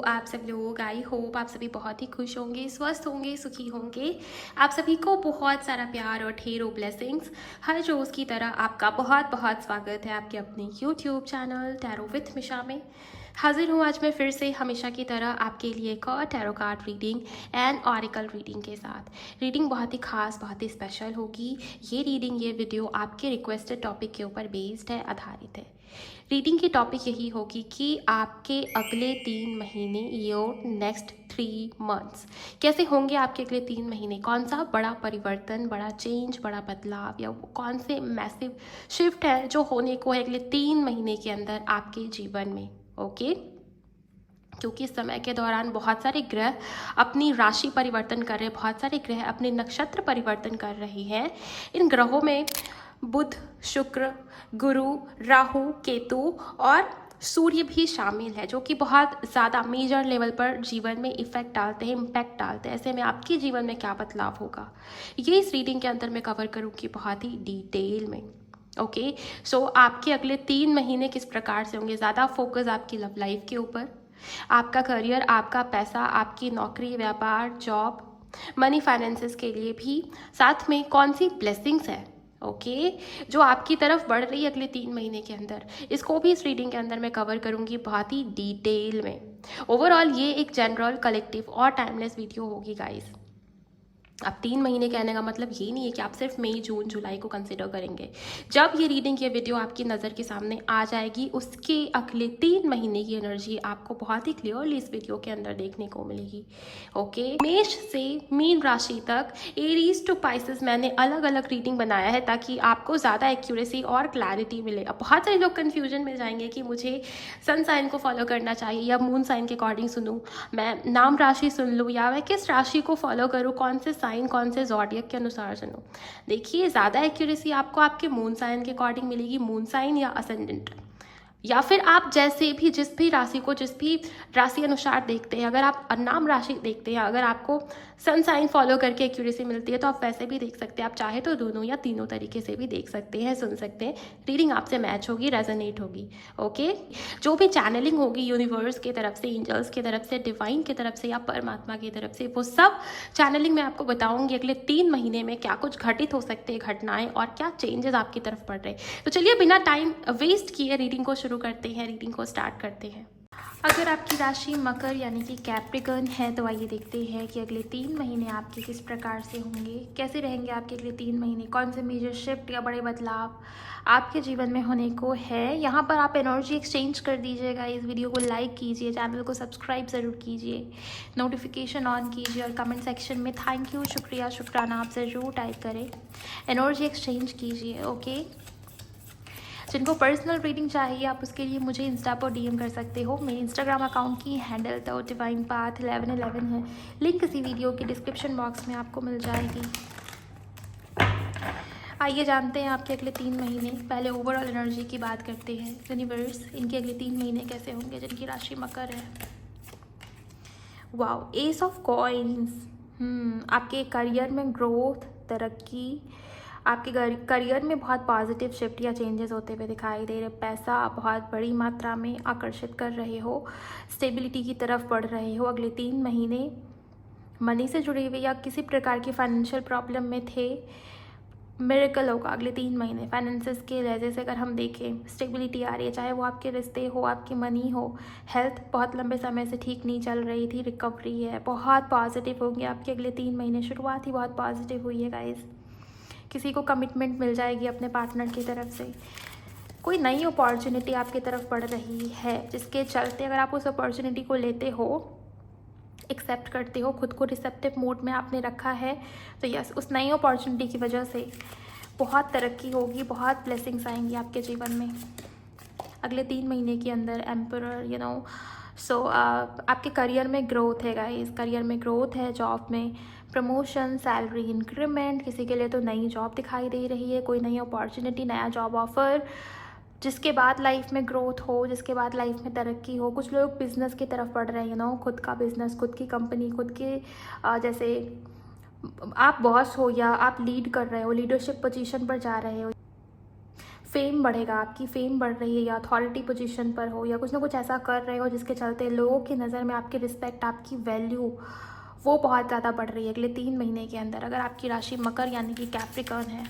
आप सब लोग। आई होप आप सभी बहुत ही खुश होंगे, स्वस्थ होंगे, सुखी होंगे। आप सभी को बहुत सारा प्यार और ढेरों ब्लेसिंग्स। हर रोज़ की तरह आपका बहुत बहुत स्वागत है आपके अपने यूट्यूब चैनल टैरो विथ मिशा में। हाजिर हूँ आज मैं फिर से हमेशा की तरह आपके लिए एक और tarot card reading and oracle reading के साथ। रीडिंग बहुत ही खास, बहुत ही स्पेशल होगी। ये रीडिंग, ये वीडियो आपके रिक्वेस्टेड टॉपिक के ऊपर बेस्ड है, आधारित है। रीडिंग की टॉपिक यही होगी कि आपके अगले 3 महीने, योर नेक्स्ट 3 मंथ्स कैसे होंगे। आपके अगले 3 महीने कौन सा बड़ा परिवर्तन, बड़ा चेंज, बड़ा बदलाव या कौन से मैसिव शिफ्ट है जो होने को है अगले 3 महीने के अंदर आपके जीवन में। ओके, क्योंकि इस समय के दौरान बहुत सारे ग्रह अपनी राशि परिवर्तन कर रहे हैं, बहुत सारे ग्रह अपने नक्षत्र परिवर्तन कर रहे हैं। इन ग्रहों में बुध, शुक्र, गुरु, राहु, केतु और सूर्य भी शामिल है, जो कि बहुत ज़्यादा मेजर लेवल पर जीवन में इफेक्ट डालते हैं, इम्पैक्ट डालते हैं। ऐसे में आपके जीवन में क्या बदलाव होगा, ये इस रीडिंग के अंदर मैं कवर करूँगी बहुत ही डिटेल में। ओके, सो आपके अगले 3 महीने किस प्रकार से होंगे। ज़्यादा फोकस आपकी लव लाइफ के ऊपर, आपका करियर, आपका पैसा, आपकी नौकरी, व्यापार, जॉब, मनी, फाइनेंसेस के लिए भी। साथ में कौन सी ब्लेसिंग्स है ओके जो आपकी तरफ बढ़ रही है अगले 3 महीने के अंदर, इसको भी इस रीडिंग के अंदर मैं कवर करूंगी बहुत ही डिटेल में। ओवरऑल ये एक जनरल, कलेक्टिव और टाइमलेस वीडियो होगी गाइस। अब 3 महीने कहने का मतलब ये नहीं है कि आप सिर्फ मई, जून, जुलाई को कंसिडर करेंगे। जब ये रीडिंग, ये वीडियो आपकी नज़र के सामने आ जाएगी, उसके अगले 3 महीने की एनर्जी आपको बहुत ही क्लियरली इस वीडियो के अंदर देखने को मिलेगी। ओके, मेष से मीन राशि तक, एरीज टू पाइसेस, मैंने अलग अलग रीडिंग बनाया है ताकि आपको ज़्यादा एक्यूरेसी और क्लैरिटी मिले। अब बहुत सारे लोग कन्फ्यूजन में जाएंगे कि मुझे सन साइन को फॉलो करना चाहिए या मून साइन के अकॉर्डिंग सुनूँ, मैं नाम राशि सुन लूँ, या मैं किस राशि को फॉलो करूँ, कौन से साइन, कौन से ज़ोडिएक के अनुसार सुनो। देखिए, ज़्यादा एक्यूरेसी आपको आपके मून साइन के अकॉर्डिंग मिलेगी, मून साइन या असेंडेंट, या फिर आप जैसे भी जिस भी राशि को जिस भी राशि अनुसार देखते हैं। अगर आप नाम राशि देखते हैं, अगर आपको सन साइन फॉलो करके एक्यूरेसी मिलती है तो आप वैसे भी देख सकते हैं। आप चाहे तो दोनों या तीनों तरीके से भी देख सकते हैं, सुन सकते हैं। रीडिंग आपसे मैच होगी, रेजोनेट होगी। ओके, जो भी चैनलिंग होगी यूनिवर्स की तरफ से, एंजल्स की तरफ से, डिवाइन की तरफ से या परमात्मा की तरफ से, वो सब चैनलिंग में आपको बताऊंगी अगले 3 महीने में क्या कुछ घटित हो सकते हैं, घटनाएं, और क्या चेंजेस आपकी तरफ पड़ रहे हैं। तो चलिए बिना टाइम वेस्ट किए रीडिंग को शुरू करते हैं, रीडिंग को स्टार्ट करते हैं। अगर आपकी राशि मकर यानी कि कैप्रिकॉर्न है तो आइए देखते हैं कि अगले 3 महीने आपके किस प्रकार से होंगे, कैसे रहेंगे आपके अगले 3 महीने, कौन से मेजर शिफ्ट या बड़े बदलाव आपके जीवन में होने को है। यहाँ पर आप एनर्जी एक्सचेंज कर दीजिएगा, इस वीडियो को लाइक कीजिए, चैनल को सब्सक्राइब ज़रूर कीजिए, नोटिफिकेशन ऑन कीजिए और कमेंट सेक्शन में थैंक यू, शुक्रिया, शुक्राना आप ज़रूर टाइप करें, एनर्जी एक्सचेंज कीजिए। ओके, जिनको पर्सनल रीडिंग चाहिए आप उसके लिए मुझे इंस्टा पर डीएम कर सकते हो। मेरे इंस्टाग्राम अकाउंट की हैंडल तो डिवाइन पाथ 1111 है, लिंक इसी वीडियो के डिस्क्रिप्शन बॉक्स में आपको मिल जाएगी। आइए जानते हैं आपके अगले 3 महीने। पहले ओवरऑल एनर्जी की बात करते हैं। यूनिवर्स, इनके अगले 3 महीने कैसे होंगे जिनकी राशि मकर है। Wow, S of coins. आपके करियर में ग्रोथ, तरक्की, आपके करियर में बहुत पॉजिटिव शिफ्ट या चेंजेस होते हुए दिखाई दे रहे। पैसा बहुत बड़ी मात्रा में आकर्षित कर रहे हो, स्टेबिलिटी की तरफ बढ़ रहे हो अगले 3 महीने। मनी से जुड़े हुए या किसी प्रकार की फाइनेंशियल प्रॉब्लम में थे, मिरेकल होगा अगले 3 महीने। फाइनेंसेस के लिहाज से अगर हम देखें, स्टेबिलिटी आ रही है, चाहे वो आपके रिश्ते हो, आपकी मनी हो। हेल्थ बहुत लंबे समय से ठीक नहीं चल रही थी, रिकवरी है, बहुत पॉजिटिव होंगे आपके अगले 3 महीने। शुरुआत ही बहुत पॉजिटिव हुई है गाइस। किसी को कमिटमेंट मिल जाएगी अपने पार्टनर की तरफ से, कोई नई अपॉर्चुनिटी आपकी तरफ बढ़ रही है, जिसके चलते अगर आप उस अपॉर्चुनिटी को लेते हो, एक्सेप्ट करते हो, खुद को रिसेप्टिव मोड में आपने रखा है, तो यस, उस नई अपॉर्चुनिटी की वजह से बहुत तरक्की होगी, बहुत ब्लेसिंग्स आएंगी आपके जीवन में अगले 3 महीने के अंदर। एम्परर, सो आपके करियर में ग्रोथ है गाइस, करियर में ग्रोथ है, जॉब में प्रमोशन, सैलरी इंक्रीमेंट, किसी के लिए तो नई जॉब दिखाई दे रही है, कोई नई अपॉर्चुनिटी, नया जॉब ऑफर, जिसके बाद लाइफ में ग्रोथ हो, जिसके बाद लाइफ में तरक्की हो। कुछ लोग बिजनेस की तरफ बढ़ रहे हैं, खुद का बिजनेस, खुद की कंपनी, खुद के जैसे आप बॉस हो या आप लीड कर रहे हो, लीडरशिप पोजीशन पर जा रहे हो। फेम बढ़ेगा, आपकी फेम बढ़ रही है या अथॉरिटी पोजीशन पर हो या कुछ ना कुछ ऐसा कर रहे हो जिसके चलते लोगों की नज़र में आपकी रिस्पेक्ट, आपकी वैल्यू वो बहुत ज़्यादा बढ़ रही है अगले 3 महीने के अंदर, अगर आपकी राशि मकर यानी कि कैप्रिकॉर्न है।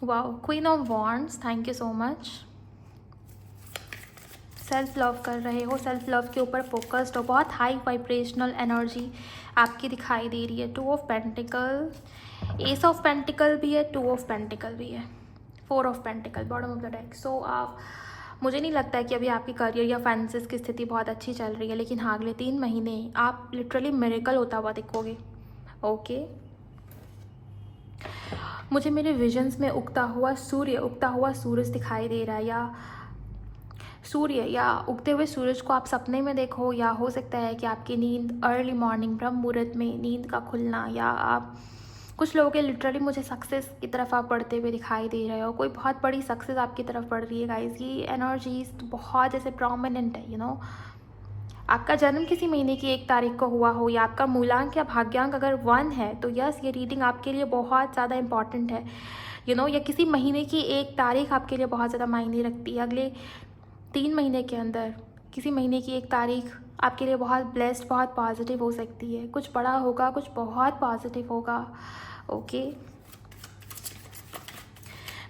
Wow, queen of wands, thank you so much. Self love कर रहे हो, सेल्फ लव के ऊपर फोकस्ड हो, बहुत हाई वाइब्रेशनल एनर्जी आपकी दिखाई दे रही है। 2 of pentacle, ace of pentacle भी है, 2 ऑफ पेंटिकल भी है, 4 of pentacle bottom of the deck. So आप, मुझे नहीं लगता है कि अभी आपकी करियर या फाइनेंसेस की स्थिति बहुत अच्छी चल रही है, लेकिन हाँ अगले 3 महीने आप लिटरली मिरेकल होता हुआ दिखोगे। ओके, मुझे मेरे विजन्स में उगता हुआ सूरज दिखाई दे रहा है, या सूर्य या उगते हुए सूरज को आप सपने में देखो, या हो सकता है कि आपकी नींद अर्ली मॉर्निंग ब्रह्म मुहूर्त में नींद का खुलना, या आप कुछ लोगों के लिटरली मुझे सक्सेस की तरफ आप बढ़ते हुए दिखाई दे रहे हो, कोई बहुत बड़ी सक्सेस आपकी तरफ बढ़ रही है गाइस। ये एनर्जीज बहुत जैसे प्रोमिनेंट है, आपका जन्म किसी महीने की 1 तारीख को हुआ हो या आपका मूलांक या भाग्यांक अगर 1 है तो यस, ये रीडिंग आपके लिए बहुत ज़्यादा इंपॉर्टेंट है, या किसी महीने की 1 तारीख आपके लिए बहुत ज़्यादा मायने रखती है। अगले 3 महीने के अंदर किसी महीने की 1 तारीख आपके लिए बहुत ब्लेस्ड, बहुत पॉजिटिव हो सकती है, कुछ बड़ा होगा, कुछ बहुत पॉजिटिव होगा। ओके,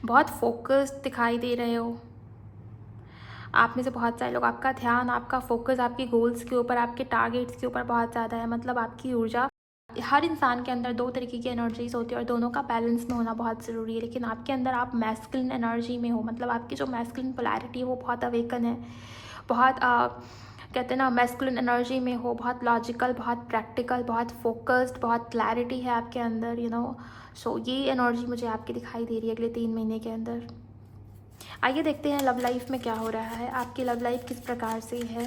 बहुत फोकस्ड दिखाई दे रहे हो, आप में से बहुत सारे लोग, आपका ध्यान, आपका फोकस आपके गोल्स के ऊपर, आपके टारगेट्स के ऊपर बहुत ज़्यादा है। मतलब आपकी ऊर्जा, हर इंसान के अंदर 2 तरीके की एनर्जीज होती है और दोनों का बैलेंस में होना बहुत ज़रूरी है, लेकिन आपके अंदर आप मैस्कुलिन एनर्जी में हो, मतलब आपकी जो मैस्कुलिन पोलैरिटी है वो बहुत अवेकन है, बहुत कहते हैं ना मैस्कुलिन एनर्जी में हो, बहुत लॉजिकल, बहुत प्रैक्टिकल, बहुत फोकस्ड, बहुत क्लैरिटी है आपके अंदर, सो ये एनर्जी मुझे आपकी दिखाई दे रही है अगले 3 महीने के अंदर। आइए देखते हैं लव लाइफ में क्या हो रहा है, आपकी लव लाइफ किस प्रकार से है।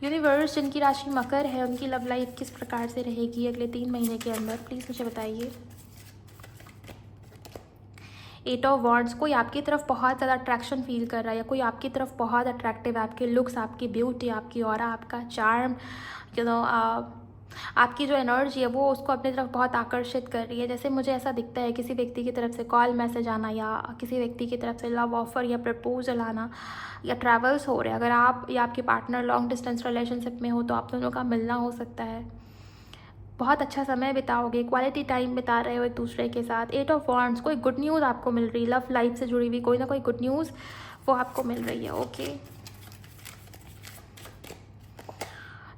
यूनिवर्स, जिनकी राशि मकर है उनकी लव लाइफ किस प्रकार से रहेगी अगले 3 महीने के अंदर, प्लीज़ मुझे बताइए। 8 ऑफ वॉन्ड्स, कोई आपकी तरफ बहुत ज़्यादा अट्रैक्शन फील कर रहा है या कोई आपकी तरफ बहुत अट्रैक्टिव है, आपके लुक्स, आपकी ब्यूटी, आपकी ऑरा, आपका चार्म, आपकी जो एनर्जी है वो उसको अपनी तरफ बहुत आकर्षित कर रही है। जैसे मुझे ऐसा दिखता है किसी व्यक्ति की तरफ से कॉल मैसेज आना, या किसी व्यक्ति की तरफ से लव ऑफर या प्रपोजल आना, या ट्रैवल्स हो रहे हैं। अगर आप या आपके पार्टनर लॉन्ग डिस्टेंस रिलेशनशिप में हो तो आप दोनों का मिलना हो सकता है, बहुत अच्छा समय बिताओगे, क्वालिटी टाइम बिता रहे हो एक दूसरे के साथ। 8 ऑफ वॉन्ड्स, कोई गुड न्यूज़ आपको मिल रही है, लव लाइफ से जुड़ी हुई कोई ना कोई गुड न्यूज़ वो आपको मिल रही है। ओके,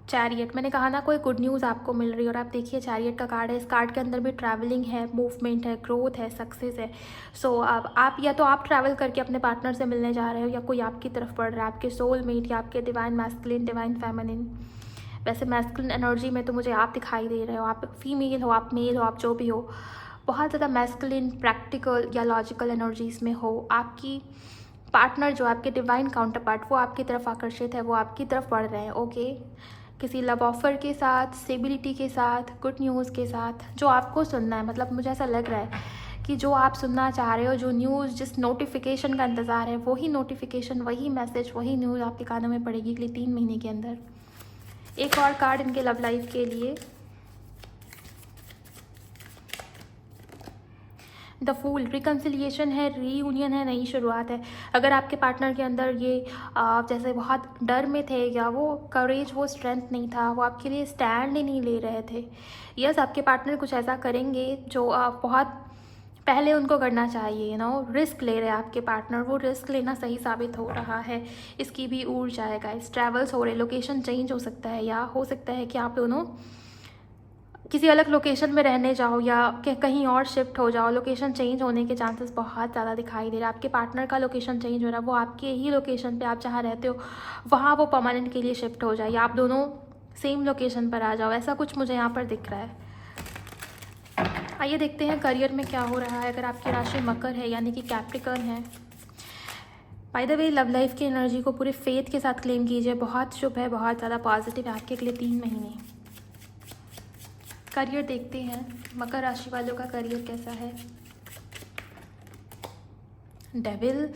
चैरियट, मैंने कहा ना कोई गुड न्यूज़ आपको मिल रही है, और आप देखिए चैरियट का कार्ड है, इस कार्ड के अंदर भी ट्रैवलिंग है, मूवमेंट है, ग्रोथ है, सक्सेस है। सो अब आप या तो आप ट्रैवल करके अपने पार्टनर से मिलने जा रहे हो, या कोई आपकी तरफ बढ़ रहा है, आपके सोलमेट या आपके डिवाइन मैस्कुलिन, डिवाइन फेमिनिन। वैसे मैस्कुलिन एनर्जी में तो मुझे आप दिखाई दे रहे हो, आप फीमेल हो, आप मेल हो, आप जो भी हो, बहुत ज़्यादा मैस्कुलिन, प्रैक्टिकल या लॉजिकल एनर्जीज़ में हो। आपकी पार्टनर जो आपके डिवाइन काउंटर पार्ट वो आपकी तरफ आकर्षित है, वो आपकी तरफ बढ़ रहे हैं। ओके, किसी लव ऑफर के साथ, स्टेबिलिटी के साथ, गुड न्यूज़ के साथ, जो आपको सुनना है। मतलब मुझे ऐसा लग रहा है कि जो आप सुनना चाह रहे हो, जो न्यूज़, जिस नोटिफिकेशन का इंतज़ार है, वही नोटिफिकेशन, वही मैसेज, वही न्यूज़ आपके कानों में पड़ेगी अगले 3 महीने के अंदर। एक और कार्ड इनके लव लाइफ के लिए, द फूल, रिकन्सिलिएशन है, रीयूनियन है, नई शुरुआत है। अगर आपके पार्टनर के अंदर ये जैसे बहुत डर में थे, या वो करेज, वो स्ट्रेंथ नहीं था, वो आपके लिए स्टैंड ही नहीं ले रहे थे, यस आपके पार्टनर कुछ ऐसा करेंगे जो बहुत पहले उनको करना चाहिए, रिस्क ले रहे हैं आपके पार्टनर, वो रिस्क लेना सही साबित हो रहा है। इसकी भी ऊर्जा है गाइस, ट्रैवल्स हो रहे, लोकेशन चेंज हो सकता है, या हो सकता है कि आप दोनों किसी अलग लोकेशन में रहने जाओ या कहीं और शिफ्ट हो जाओ। लोकेशन चेंज होने के चांसेस बहुत ज़्यादा दिखाई दे रहे हैं। आपके पार्टनर का लोकेशन चेंज हो रहा है, वो आपके ही लोकेशन पे, आप जहाँ रहते हो वहाँ वो परमानेंट के लिए शिफ्ट हो जाए, या आप दोनों सेम लोकेशन पर आ जाओ, ऐसा कुछ मुझे यहाँ पर दिख रहा है। आइए देखते हैं करियर में क्या हो रहा है अगर आपकी राशि मकर है यानी कि कैप्रिकॉर्न है। By the way, love life की एनर्जी को पूरे फेथ के साथ क्लेम कीजिए, बहुत शुभ है, बहुत ज़्यादा पॉजिटिव है आपके अगले 3 महीने। करियर देखते हैं मकर राशि वालों का करियर कैसा है। डेविल,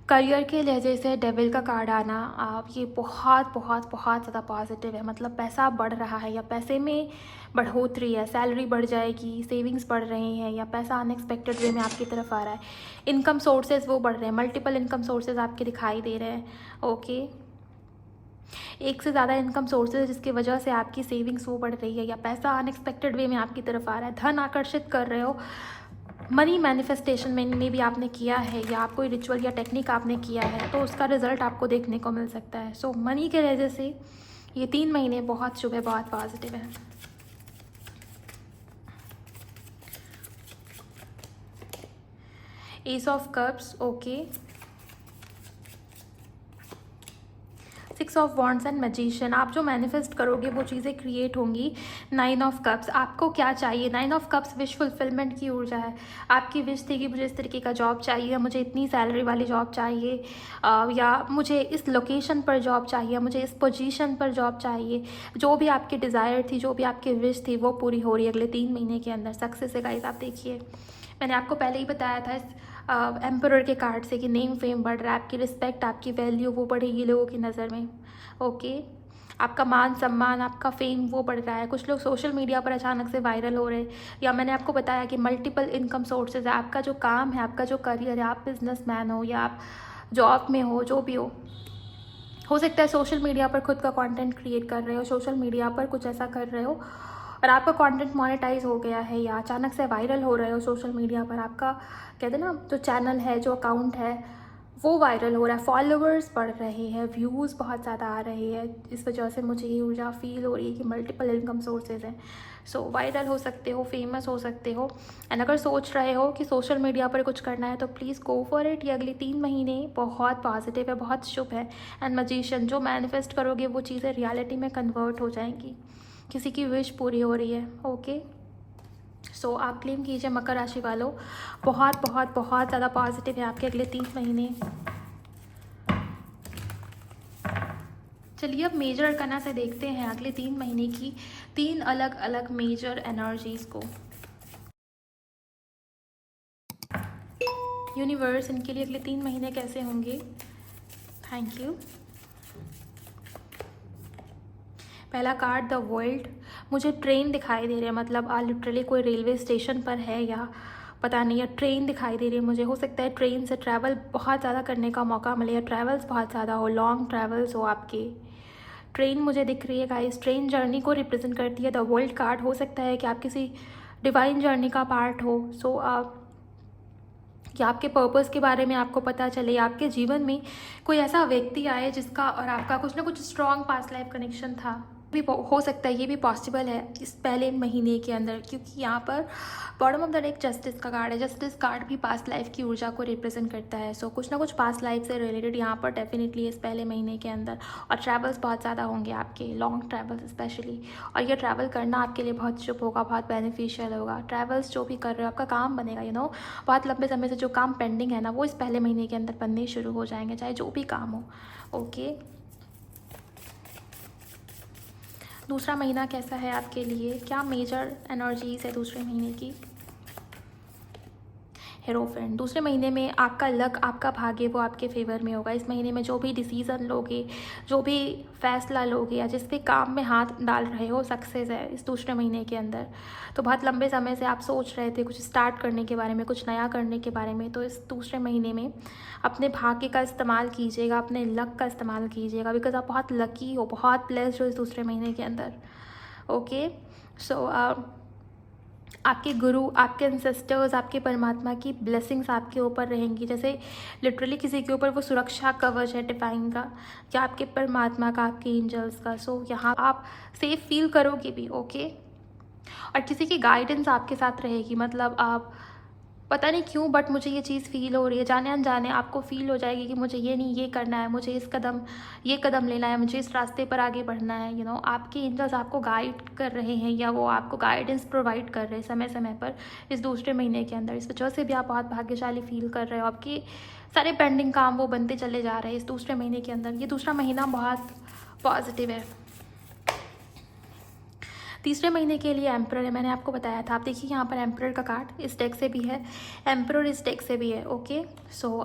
करियर के लहजे से डेविल का कार्ड आना, आप ये बहुत बहुत बहुत ज़्यादा पॉजिटिव है। मतलब पैसा बढ़ रहा है या पैसे में बढ़ोतरी है, सैलरी बढ़ जाएगी, सेविंग्स बढ़ रही हैं या पैसा अनएक्सपेक्टेड वे में आपकी तरफ आ रहा है। इनकम सोर्सेज वो बढ़ रहे हैं, मल्टीपल इनकम सोर्सेज आपके दिखाई दे रहे हैं। ओके, एक से ज़्यादा इनकम सोर्सेज है जिसकी वजह से आपकी सेविंग्स वो बढ़ रही है या पैसा अनएक्सपेक्टेड वे में आपकी तरफ आ रहा है। धन आकर्षित कर रहे हो, मनी मैनिफेस्टेशन में भी आपने किया है या आप कोई रिचुअल या टेक्निक आपने किया है तो उसका रिजल्ट आपको देखने को मिल सकता है। सो मनी के वजह से ये 3 महीने बहुत शुभ है, बहुत पॉजिटिव है। S of cups, okay, 6 of wands and magician. आप जो मैनिफेस्ट करोगे वो चीज़ें क्रिएट होंगी। 9 ऑफ कप्स, आपको क्या चाहिए? 9 ऑफ कप्स विश फुलफिलमेंट की ऊर्जा है। आपकी विश थी कि मुझे इस तरीके का जॉब चाहिए, मुझे इतनी सैलरी वाली जॉब चाहिए, या मुझे इस लोकेशन पर जॉब चाहिए, मुझे इस पोजीशन पर जॉब चाहिए। जो भी आपकी डिज़ायर थी, जो भी आपकी विश थी, वो पूरी हो रही है अगले 3 महीने के अंदर। सक्सेस है गाइस। आप देखिए, मैंने आपको पहले ही बताया था इस एम्परर के कार्ड से कि नेम फेम बढ़ रहा है, आपकी रिस्पेक्ट, आपकी वैल्यू वो बढ़ेगी लोगों की नज़र में। ओके, आपका मान सम्मान, आपका फेम वो बढ़ रहा है। कुछ लोग सोशल मीडिया पर अचानक से वायरल हो रहे हैं, या मैंने आपको बताया कि मल्टीपल इनकम सोर्सेज है। आपका जो काम है, आपका जो करियर है, आप बिजनेसमैन हो या आप जॉब में हो, जो भी हो सकता है सोशल मीडिया पर खुद का कंटेंट क्रिएट कर रहे हो, सोशल मीडिया पर कुछ ऐसा कर रहे हो और आपका कंटेंट मोनेटाइज हो गया है या अचानक से वायरल हो रहे हो सोशल मीडिया पर। आपका कहते हैं ना, जो चैनल है, जो अकाउंट है, वो वायरल हो रहा है, फॉलोअर्स बढ़ रहे हैं, व्यूज़ बहुत ज़्यादा आ रहे हैं। इस वजह से मुझे ये ऊर्जा फील हो रही है कि मल्टीपल इनकम सोर्सेज हैं। सो वायरल हो सकते हो, फेमस हो सकते हो। एंड अगर सोच रहे हो कि सोशल मीडिया पर कुछ करना है तो प्लीज़ गो फॉर इट। ये अगले 3 महीने बहुत पॉजिटिव है, बहुत शुभ है। एंड मैजिशियन, जो मैनिफेस्ट करोगे वो चीज़ें रियलिटी में कन्वर्ट हो जाएंगी। किसी की विश पूरी हो रही है। ओके, सो आप क्लेम कीजिए मकर राशि वालों, बहुत बहुत बहुत ज़्यादा पॉजिटिव है आपके अगले 3 महीने। चलिए अब मेजर अरकाना से देखते हैं अगले 3 महीने की 3 अलग अलग मेजर एनर्जीज़ को। यूनिवर्स, इनके लिए अगले 3 महीने कैसे होंगे? Thank you. पहला कार्ड द वर्ल्ड, मुझे ट्रेन दिखाई दे रही है। मतलब लिटरली कोई रेलवे स्टेशन पर है या पता नहीं, या ट्रेन दिखाई दे रही है मुझे। हो सकता है ट्रेन से ट्रैवल बहुत ज़्यादा करने का मौका मिले या ट्रैवल्स बहुत ज़्यादा हो, लॉन्ग ट्रैवल्स हो आपके। ट्रेन मुझे दिख रही है गाइस, ट्रेन जर्नी को रिप्रेजेंट करती है। द वर्ल्ड कार्ड, हो सकता है कि आप किसी डिवाइन जर्नी का पार्ट हो। सो या आपके पर्पस के बारे में आपको पता चले, आपके जीवन में कोई ऐसा व्यक्ति आए जिसका और आपका कुछ ना कुछ स्ट्रॉन्ग पास्ट लाइफ कनेक्शन था। भी हो सकता है, ये भी पॉसिबल है इस पहले महीने के अंदर, क्योंकि यहाँ पर bottom of the deck justice का कार्ड है। जस्टिस कार्ड भी पास्ट लाइफ की ऊर्जा को रिप्रेजेंट करता है। सो कुछ ना कुछ पास्ट लाइफ से रिलेटेड यहाँ पर डेफिनेटली इस पहले महीने के अंदर। और ट्रैवल्स बहुत ज़्यादा होंगे आपके, लॉन्ग ट्रैवल्स स्पेशली। और ये ट्रैवल करना आपके लिए बहुत शुभ होगा, बहुत बेनिफिशियल होगा। ट्रैवल्स जो भी कर रहे हो, आपका काम बनेगा। बहुत लंबे समय से जो काम पेंडिंग है ना, वो इस पहले महीने के अंदर बनने शुरू हो जाएंगे, चाहे जो भी काम हो। ओके, दूसरा महीना कैसा है आपके लिए? क्या मेजर एनर्जीज है दूसरे महीने की? हीरोफेंट, दूसरे महीने में आपका लक, आपका भाग्य वो आपके फेवर में होगा। इस महीने में जो भी डिसीज़न लोगे, जो भी फैसला लोगे या जिस भी काम में हाथ डाल रहे हो, सक्सेस है इस दूसरे महीने के अंदर। तो बहुत लंबे समय से आप सोच रहे थे कुछ स्टार्ट करने के बारे में, कुछ नया करने के बारे में, तो इस दूसरे महीने में अपने भाग्य का इस्तेमाल कीजिएगा, अपने लक का इस्तेमाल कीजिएगा, बिकॉज आप बहुत लकी हो, बहुत ब्लेस्ड हो इस दूसरे महीने के अंदर। ओके, सो आपके गुरु, आपके एंसेस्टर्स, आपके परमात्मा की ब्लेसिंग्स आपके ऊपर रहेंगी। जैसे लिटरली किसी के ऊपर वो सुरक्षा कवच है डिवाइन का, या आपके परमात्मा का, आपके एंजल्स का। सो यहाँ आप सेफ फील करोगे भी। ओके, और किसी की गाइडेंस आपके साथ रहेगी। मतलब आप पता नहीं क्यों, बट मुझे ये चीज़ फील हो रही है, जाने अनजाने आपको फील हो जाएगी कि मुझे ये नहीं, ये करना है, मुझे ये कदम लेना है, मुझे इस रास्ते पर आगे बढ़ना है। आपके एंजल्स आपको गाइड कर रहे हैं या वो आपको गाइडेंस प्रोवाइड कर रहे हैं समय समय पर इस दूसरे महीने के अंदर। इस वजह से भी आप बहुत भाग्यशाली फील कर रहे हो। आपके सारे पेंडिंग काम वो बनते चले जा रहे हैं इस दूसरे महीने के अंदर। ये दूसरा महीना बहुत पॉजिटिव है। तीसरे महीने के लिए एम्परर है, मैंने आपको बताया था। आप देखिए यहाँ पर एम्परर का कार्ड इस डेक से भी है, एम्परर इस डेक से भी है। ओके, सो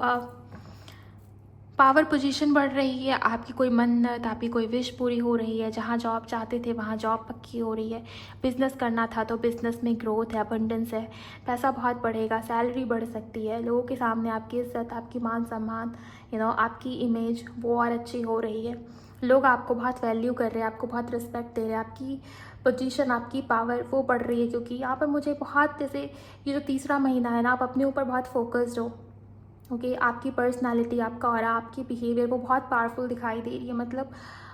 पावर पोजीशन बढ़ रही है, आपकी कोई मन्नत, आपकी कोई विश पूरी हो रही है, जहाँ जॉब चाहते थे वहाँ जॉब पक्की हो रही है, बिज़नेस करना था तो बिज़नेस में ग्रोथ है, अबंडेंस है, पैसा बहुत बढ़ेगा, सैलरी बढ़ सकती है, लोगों के सामने आपकी इज्जत, आपकी मान सम्मान, आपकी इमेज वो और अच्छी हो रही है। लोग आपको बहुत वैल्यू कर रहे हैं, आपको बहुत रिस्पेक्ट दे रहे हैं, आपकी पोजीशन, आपकी पावर वो बढ़ रही है, क्योंकि यहाँ पर मुझे बहुत, जैसे ये जो तीसरा महीना है ना, आप अपने ऊपर बहुत फोकस्ड हो। ओके, आपकी पर्सनालिटी, आपका ऑरा, आपकी बिहेवियर वो बहुत पावरफुल दिखाई दे रही है, मतलब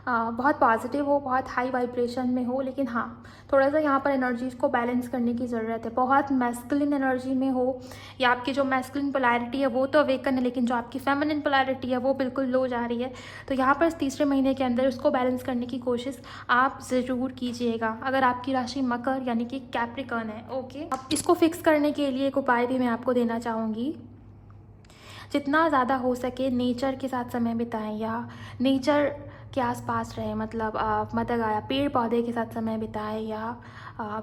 बहुत पॉजिटिव हो, बहुत हाई वाइब्रेशन में हो, लेकिन हाँ थोड़ा सा यहाँ पर एनर्जीज को बैलेंस करने की ज़रूरत है। बहुत मैस्कुलिन एनर्जी में हो, या आपकी जो मैस्कुलिन पोलैरिटी है वो तो अवेकन है, लेकिन जो आपकी फेमिनिन पोलैरिटी है वो बिल्कुल लो जा रही है। तो यहाँ पर इस तीसरे महीने के अंदर उसको बैलेंस करने की कोशिश आप ज़रूर कीजिएगा, अगर आपकी राशि मकर यानी कि कैप्रिकॉर्न है। ओके, अब इसको फिक्स करने के लिए एक उपाय भी मैं आपको देना चाहूँगी। जितना ज़्यादा हो सके नेचर के साथ समय बिताएं, या नेचर के आसपास रहें, मतलब मतलब आया पेड़ पौधे के साथ समय बिताएं, या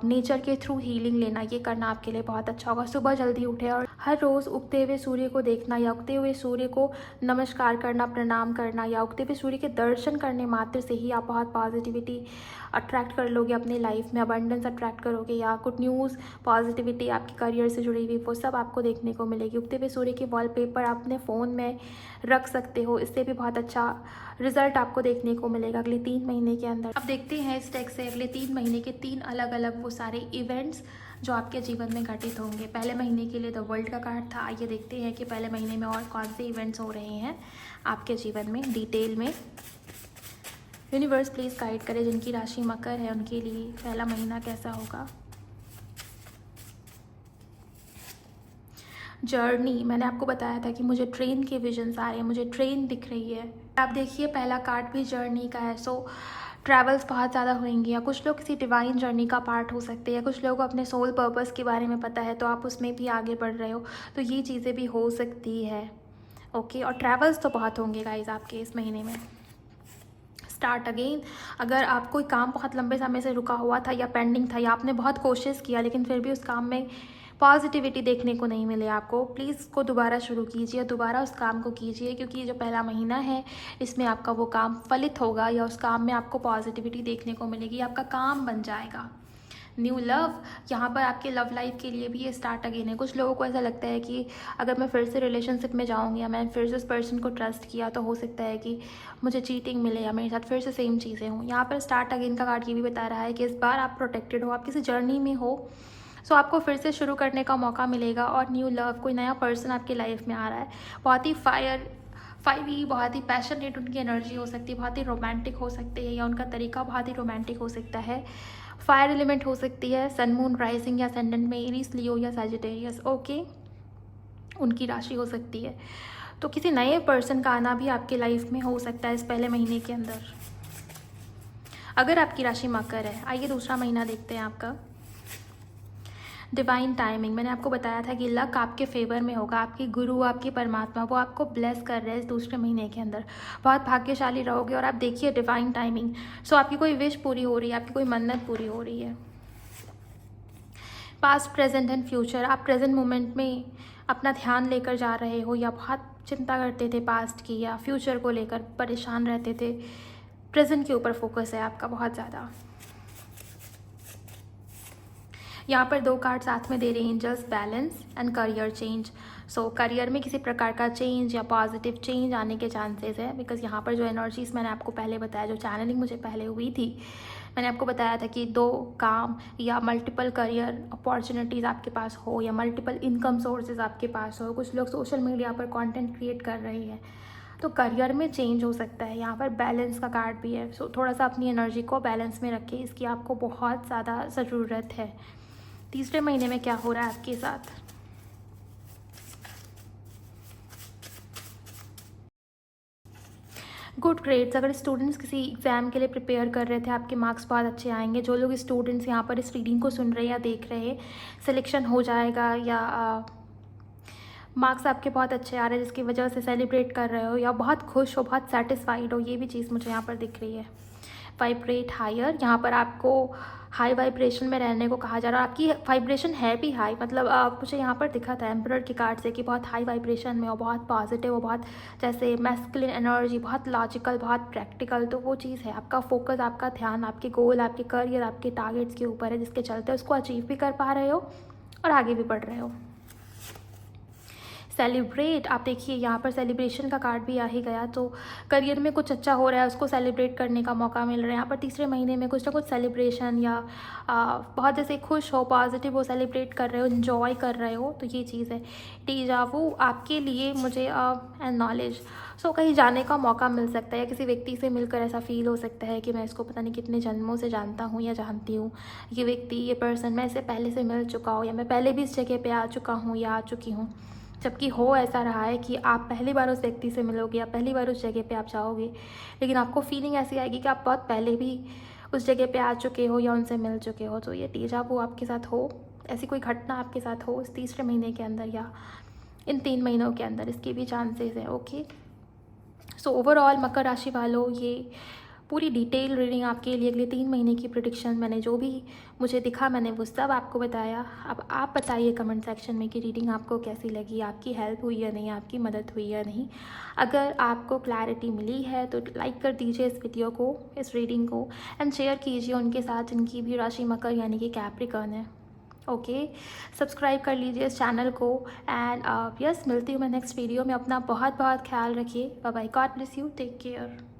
नेचर के थ्रू हीलिंग लेना, ये करना आपके लिए बहुत अच्छा होगा। सुबह जल्दी उठें और हर रोज़ उगते हुए सूर्य को देखना, या उगते हुए सूर्य को नमस्कार करना, प्रणाम करना, या उगते हुए सूर्य के दर्शन करने मात्र से ही आप बहुत पॉजिटिविटी अट्रैक्ट कर लोगे अपनी लाइफ में, अबंडेंस अट्रैक्ट करोगे, या गुड न्यूज़, पॉजिटिविटी आपकी करियर से जुड़ी हुई वो सब आपको देखने को मिलेगी। उगते हुए सूर्य के वॉलपेपर आप अपने फ़ोन में रख सकते हो, इससे भी बहुत अच्छा रिजल्ट आपको देखने को मिलेगा अगले 3 महीने के अंदर। अब देखते हैं इस टेक्स्ट से अगले 3 महीने के 3 अलग अलग वो सारे इवेंट्स जो आपके जीवन में घटित होंगे। पहले महीने के लिए द वर्ल्ड का कार्ड था, आइए देखते हैं कि पहले महीने में और कौन से इवेंट्स हो रहे हैं आपके जीवन में डिटेल में। यूनिवर्स प्लीज़ गाइड करे, जिनकी राशि मकर है उनके लिए पहला महीना कैसा होगा। जर्नी, मैंने आपको बताया था कि मुझे ट्रेन के विजन्स आ रहे हैं, मुझे ट्रेन दिख रही है। आप देखिए पहला कार्ड भी जर्नी का है, सो ट्रैवल्स बहुत ज़्यादा होंगे, या कुछ लोग किसी डिवाइन जर्नी का पार्ट हो सकते हैं, या कुछ लोगों को अपने सोल पर्पस के बारे में पता है तो आप उसमें भी आगे बढ़ रहे हो, तो ये चीज़ें भी हो सकती है। ओके, और ट्रैवल्स तो बहुत होंगे गाइज आपके इस महीने में। स्टार्ट अगेन, अगर आप कोई काम बहुत लंबे समय से रुका हुआ था या पेंडिंग था, या आपने बहुत कोशिश किया लेकिन फिर भी उस काम में पॉजिटिविटी देखने को नहीं मिले आपको, प्लीज़ उसको दोबारा शुरू कीजिए, दोबारा उस काम को कीजिए, क्योंकि ये जो पहला महीना है इसमें आपका वो काम फलित होगा, या उस काम में आपको पॉजिटिविटी देखने को मिलेगी, आपका काम बन जाएगा। न्यू लव, यहाँ पर आपके लव लाइफ के लिए भी ये स्टार्ट अगेन है। कुछ लोगों को ऐसा लगता है कि अगर मैं फिर से रिलेशनशिप में जाऊँगी, या मैंने फिर से उस पर्सन को ट्रस्ट किया, तो हो सकता है कि मुझे चीटिंग मिले, या मेरे साथ फिर से सेम चीज़ें हों। यहाँ पर स्टार्ट अगेन का कार्ड ये भी बता रहा है कि इस बार आप प्रोटेक्टेड हो, आप किसी जर्नी में हो, सो आपको फिर से शुरू करने का मौका मिलेगा, और न्यू लव, कोई नया पर्सन आपकी लाइफ में आ रहा है। बहुत ही फायरी, बहुत ही पैशनेट उनकी एनर्जी हो सकती है, बहुत ही रोमांटिक हो सकते हैं, या उनका तरीका बहुत ही रोमांटिक हो सकता है। फायर एलिमेंट हो सकती है, सन मून राइजिंग या सेंडेंट में एरीज, लियो या सैजिटेरियस। ओके, उनकी राशि हो सकती है, तो किसी नए पर्सन का आना भी आपकी लाइफ में हो सकता है इस पहले महीने के अंदर, अगर आपकी राशि मकर है। आइए दूसरा महीना देखते हैं आपका। डिवाइन टाइमिंग, मैंने आपको बताया था कि लक आपके फेवर में होगा, आपकी गुरु, आपकी परमात्मा वो आपको ब्लेस कर रहे हैं इस दूसरे महीने के अंदर, बहुत भाग्यशाली रहोगे। और आप देखिए डिवाइन टाइमिंग, सो आपकी कोई विश पूरी हो रही है, आपकी कोई मन्नत पूरी हो रही है। पास्ट, प्रेजेंट एंड फ्यूचर, आप प्रेजेंट मोमेंट में अपना ध्यान लेकर जा रहे हो, या बहुत चिंता करते थे पास्ट की, या फ्यूचर को लेकर परेशान रहते थे, प्रेजेंट के ऊपर फोकस है आपका बहुत ज़्यादा। यहाँ पर 2 कार्ड साथ में दे रहे हैं, angels, balance and career change. So career में किसी प्रकार का चेंज या पॉजिटिव चेंज आने के चांसेस है, बिकॉज यहाँ पर जो एनर्जीज मैंने आपको पहले बताया, जो चैनलिंग मुझे पहले हुई थी, मैंने आपको बताया था कि 2 काम या मल्टीपल करियर अपॉर्चुनिटीज़ आपके पास हो, या मल्टीपल इनकम सोर्सेज आपके पास हो। कुछ लोग सोशल मीडिया पर कंटेंट क्रिएट कर रहे हैं, तो करियर में चेंज हो सकता है। यहाँ पर बैलेंस का कार्ड भी है, सो थोड़ा सा अपनी एनर्जी को बैलेंस में रखें, इसकी आपको बहुत ज़्यादा ज़रूरत है। तीसरे महीने में क्या हो रहा है आपके साथ। गुड ग्रेड्स, अगर स्टूडेंट्स किसी एग्ज़ाम के लिए प्रिपेयर कर रहे थे, आपके मार्क्स बहुत अच्छे आएंगे। जो लोग स्टूडेंट्स यहाँ पर इस रीडिंग को सुन रहे हैं या देख रहे हैं, सिलेक्शन हो जाएगा, या मार्क्स आपके बहुत अच्छे आ रहे हैं जिसकी वजह से सेलिब्रेट कर रहे हो, या बहुत खुश हो, बहुत सेटिस्फाइड हो, ये भी चीज़ मुझे यहाँ पर दिख रही है। Vibrate higher. यहाँ पर आपको हाई वाइब्रेशन में रहने को कहा जा रहा है। आपकी वाइब्रेशन है भी हाई, मतलब मुझे यहाँ पर दिखा था एम्परर की कार्ड से कि बहुत हाई वाइब्रेशन में हो, बहुत पॉजिटिव हो, बहुत जैसे मैस्कुलिन एनर्जी, बहुत लॉजिकल, बहुत प्रैक्टिकल। तो वो चीज़ है, आपका फोकस, आपका ध्यान आपके गोल, आपके करियर, आपके टारगेट्स के ऊपर है, जिसके चलते उसको अचीव भी कर पा रहे हो और आगे भी बढ़ रहे हो। सेलिब्रेट, आप देखिए यहाँ पर सेलिब्रेशन का कार्ड भी आ ही गया, तो करियर में कुछ अच्छा हो रहा है, उसको सेलिब्रेट करने का मौका मिल रहा है। यहाँ पर तीसरे महीने में कुछ ना कुछ सेलिब्रेशन या बहुत जैसे खुश हो, पॉजिटिव हो, सेलिब्रेट कर रहे हो, इन्जॉय कर रहे हो, तो ये चीज़ है। डेजा वू आपके लिए मुझे एंड नॉलेज, सो कहीं जाने का मौका मिल सकता है या किसी व्यक्ति से मिलकर ऐसा फील हो सकता है कि मैं इसको पता नहीं कितने जन्मों से जानता हूँ या जानती हूँ, ये व्यक्ति, ये पर्सन, मैं इससे पहले से मिल चुका हूँ या मैं पहले भी इस जगह पे आ चुका हूँ या आ चुकी हूँ। जबकि हो ऐसा रहा है कि आप पहली बार उस व्यक्ति से मिलोगे या पहली बार उस जगह पे आप जाओगे, लेकिन आपको फीलिंग ऐसी आएगी कि आप बहुत पहले भी उस जगह पे आ चुके हो या उनसे मिल चुके हो। तो ये डेजा वू आपके साथ हो, ऐसी कोई घटना आपके साथ हो इस तीसरे महीने के अंदर या इन 3 महीनों के अंदर, इसके भी चांसेस हैं। ओके, सो ओवरऑल मकर राशि वालों, ये पूरी डिटेल रीडिंग आपके लिए अगले 3 महीने की प्रेडिक्शन, मैंने जो भी मुझे दिखा मैंने वो सब आपको बताया। अब आप बताइए कमेंट सेक्शन में कि रीडिंग आपको कैसी लगी, आपकी हेल्प हुई या नहीं, आपकी मदद हुई या नहीं। अगर आपको क्लैरिटी मिली है तो लाइक कर दीजिए इस वीडियो को, इस रीडिंग को, एंड शेयर कीजिए उनके साथ जिनकी भी राशि मकर यानी कि कैप्रिकॉर्न है। ओके, सब्सक्राइब कर लीजिए इस चैनल को एंड यस, मिलती हूँ मैं नेक्स्ट वीडियो में। अपना बहुत बहुत ख्याल रखिए। Bye bye, God bless you, take care.